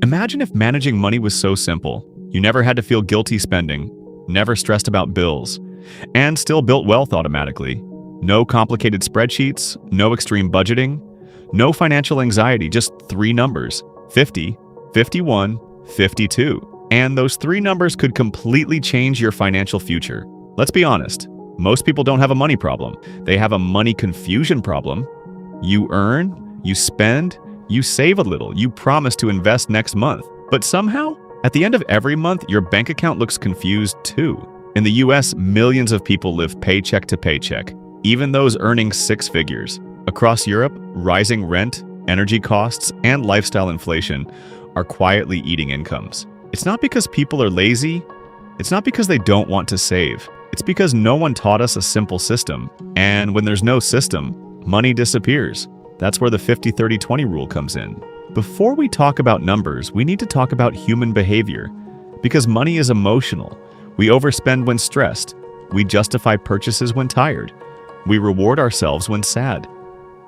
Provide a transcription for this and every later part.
Imagine if managing money was so simple. You never had to feel guilty spending, never stressed about bills, and still built wealth automatically. No complicated spreadsheets, no extreme budgeting, no financial anxiety, just three numbers: 50, 51, 52. And those three numbers could completely change your financial future. Let's be honest, most people don't have a money problem. They have a money confusion problem. You earn, you spend, you save a little, you promise to invest next month. But somehow, at the end of every month, your bank account looks confused too. In the US, millions of people live paycheck to paycheck, even those earning six figures. Across Europe, rising rent, energy costs, and lifestyle inflation are quietly eating incomes. It's not because people are lazy. It's not because they don't want to save. It's because no one taught us a simple system. And when there's no system, money disappears. That's where the 50-30-20 rule comes in. Before we talk about numbers, we need to talk about human behavior. Because money is emotional. We overspend when stressed. We justify purchases when tired. We reward ourselves when sad.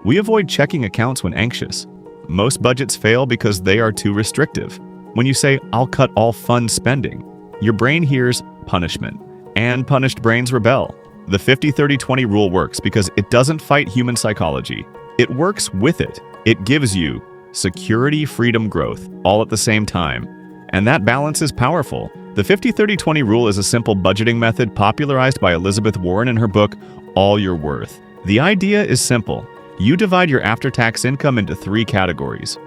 We avoid checking accounts when anxious. Most budgets fail because they are too restrictive. When you say, "I'll cut all fun spending," your brain hears punishment. And punished brains rebel. The 50-30-20 rule works because it doesn't fight human psychology. It works with it. It gives you security, freedom, growth, all at the same time. And that balance is powerful. The 50-30-20 rule is a simple budgeting method popularized by Elizabeth Warren in her book, All Your Worth. The idea is simple. You divide your after-tax income into three categories: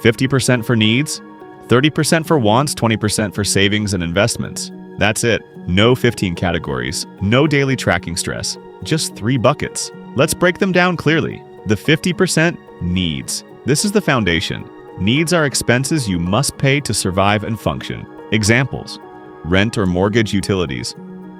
50% for needs, 30% for wants, 20% for savings and investments. That's it. No 15 categories, no daily tracking stress, just three buckets. Let's break them down clearly. The 50% needs. This is the foundation. Needs are expenses you must pay to survive and function. Examples: rent or mortgage, utilities,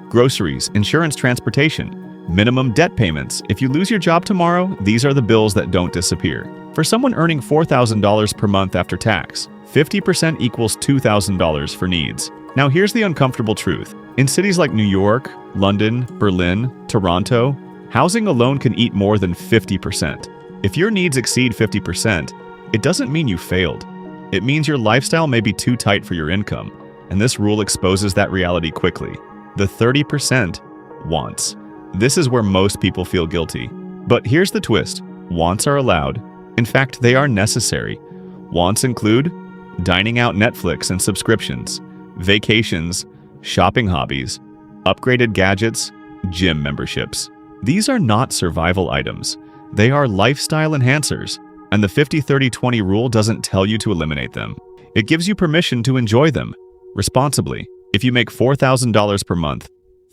groceries, insurance, transportation, minimum debt payments. If you lose your job tomorrow, these are the bills that don't disappear. For someone earning $4,000 per month after tax, 50% equals $2,000 for needs. Now here's the uncomfortable truth. In cities like New York, London, Berlin, Toronto, housing alone can eat more than 50%. If your needs exceed 50%, it doesn't mean you failed. It means your lifestyle may be too tight for your income, and this rule exposes that reality quickly. The 30% wants. This is where most people feel guilty. But here's the twist. Wants are allowed. In fact, they are necessary. Wants include dining out, Netflix and subscriptions, vacations, shopping hobbies, upgraded gadgets, gym memberships. These are not survival items. They are lifestyle enhancers, and the 50-30-20 rule doesn't tell you to eliminate them. It gives you permission to enjoy them responsibly. If you make $4,000 per month,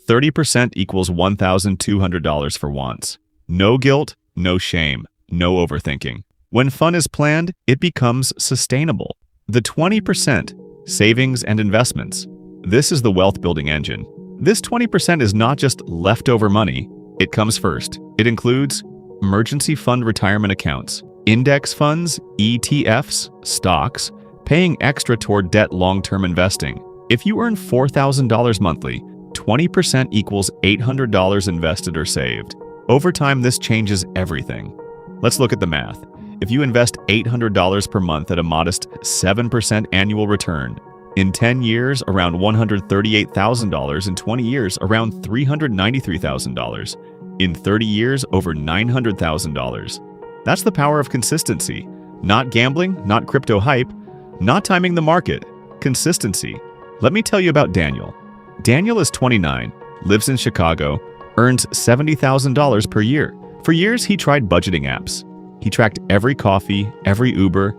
30% equals $1,200 for wants. No guilt, no shame, no overthinking. When fun is planned, it becomes sustainable. The 20%, savings and investments. This is the wealth building engine. This 20% is not just leftover money. It comes first. It includes emergency fund retirement accounts, index funds, ETFs, stocks, paying extra toward debt long-term investing. If you earn $4,000 monthly, 20% equals $800 invested or saved. Over time, this changes everything. Let's look at the math. If you invest $800 per month at a modest 7% annual return, in 10 years, around $138,000. In 20 years, around $393,000. In 30 years, over $900,000. That's the power of consistency. Not gambling, not crypto hype, not timing the market. Consistency. Let me tell you about Daniel. Daniel is 29, lives in Chicago, earns $70,000 per year. For years, he tried budgeting apps. He tracked every coffee, every Uber,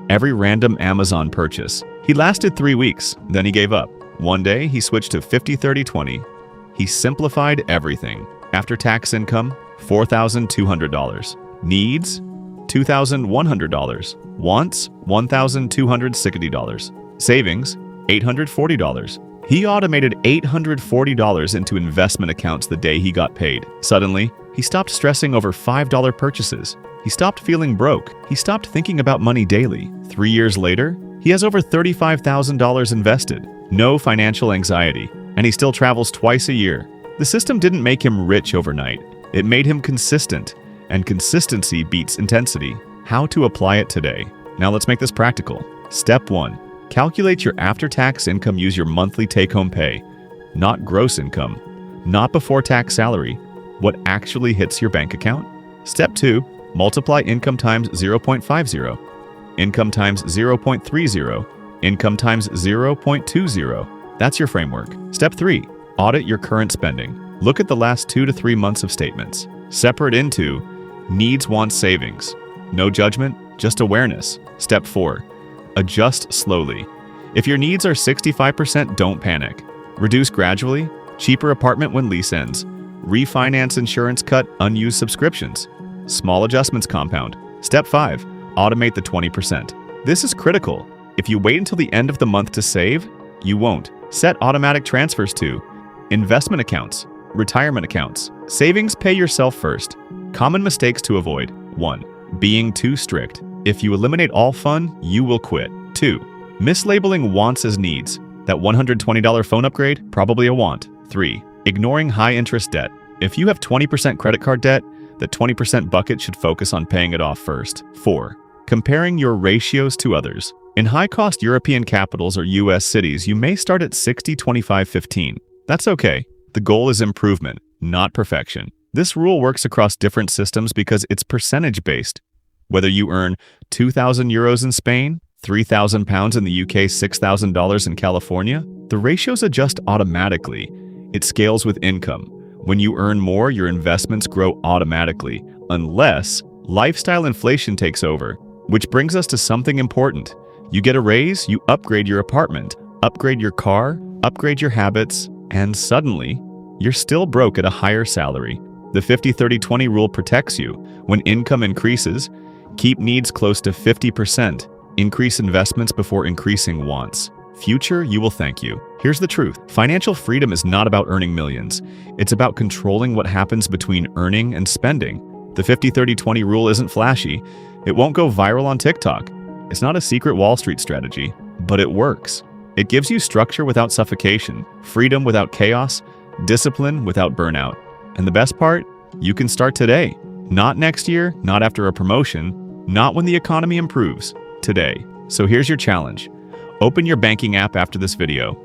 every random Amazon purchase. He lasted 3 weeks, then he gave up. One day, he switched to 50-30-20. He simplified everything. After-tax income, $4,200. Needs, $2,100. Wants, $1,260. Savings, $840. He automated $840 into investment accounts the day he got paid. Suddenly, he stopped stressing over $5 purchases. He stopped feeling broke. He stopped thinking about money daily. 3 years later, he has over $35,000 invested. No financial anxiety. And he still travels twice a year. The system didn't make him rich overnight. It made him consistent. And consistency beats intensity. How to apply it today. Now let's make this practical. Step 1. Calculate your after-tax income. Use your monthly take-home pay, not gross income, not before-tax salary, what actually hits your bank account. Step 2, multiply income times 0.50, income times 0.30, income times 0.20. That's your framework. Step 3, audit your current spending. Look at the last 2 to 3 months of statements. Separate into needs, wants, savings. No judgment, just awareness. Step 4, adjust slowly. If your needs are 65%, don't panic. Reduce gradually. Cheaper apartment when lease ends. Refinance, insurance cut, unused subscriptions. Small adjustments compound. Step 5, automate the 20%. This is critical. If you wait until the end of the month to save, you won't. Set automatic transfers to investment accounts, retirement accounts. Savings, pay yourself first. Common mistakes to avoid. 1, being too strict. If you eliminate all fun, you will quit. 2, mislabeling wants as needs. That $120 phone upgrade, probably a want. 3, ignoring high-interest debt. If you have 20% credit card debt, the 20% bucket should focus on paying it off first. 4, comparing your ratios to others. In high-cost European capitals or US cities, you may start at 60-25-15. That's okay. The goal is improvement, not perfection. This rule works across different systems because it's percentage-based. Whether you earn 2,000 euros in Spain, 3,000 pounds in the UK, $6,000 in California, the ratios adjust automatically. It scales with income. When you earn more, your investments grow automatically, unless lifestyle inflation takes over. Which brings us to something important. You get a raise, you upgrade your apartment, upgrade your car, upgrade your habits, and suddenly, you're still broke at a higher salary. The 50-30-20 rule protects you. When income increases, keep needs close to 50%. Increase investments before increasing wants. Future, you will thank you. Here's the truth. Financial freedom is not about earning millions. It's about controlling what happens between earning and spending. The 50-30-20 rule isn't flashy. It won't go viral on TikTok. It's not a secret Wall Street strategy, but it works. It gives you structure without suffocation, freedom without chaos, discipline without burnout. And the best part? You can start today. Not next year, not after a promotion, not when the economy improves. Today. So here's your challenge. Open your banking app after this video,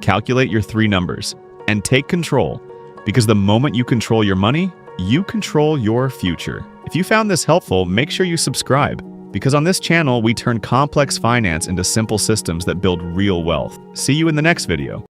calculate your 3 numbers, and take control. Because the moment you control your money, you control your future. If you found this helpful, make sure you subscribe. Because on this channel, we turn complex finance into simple systems that build real wealth. See you in the next video.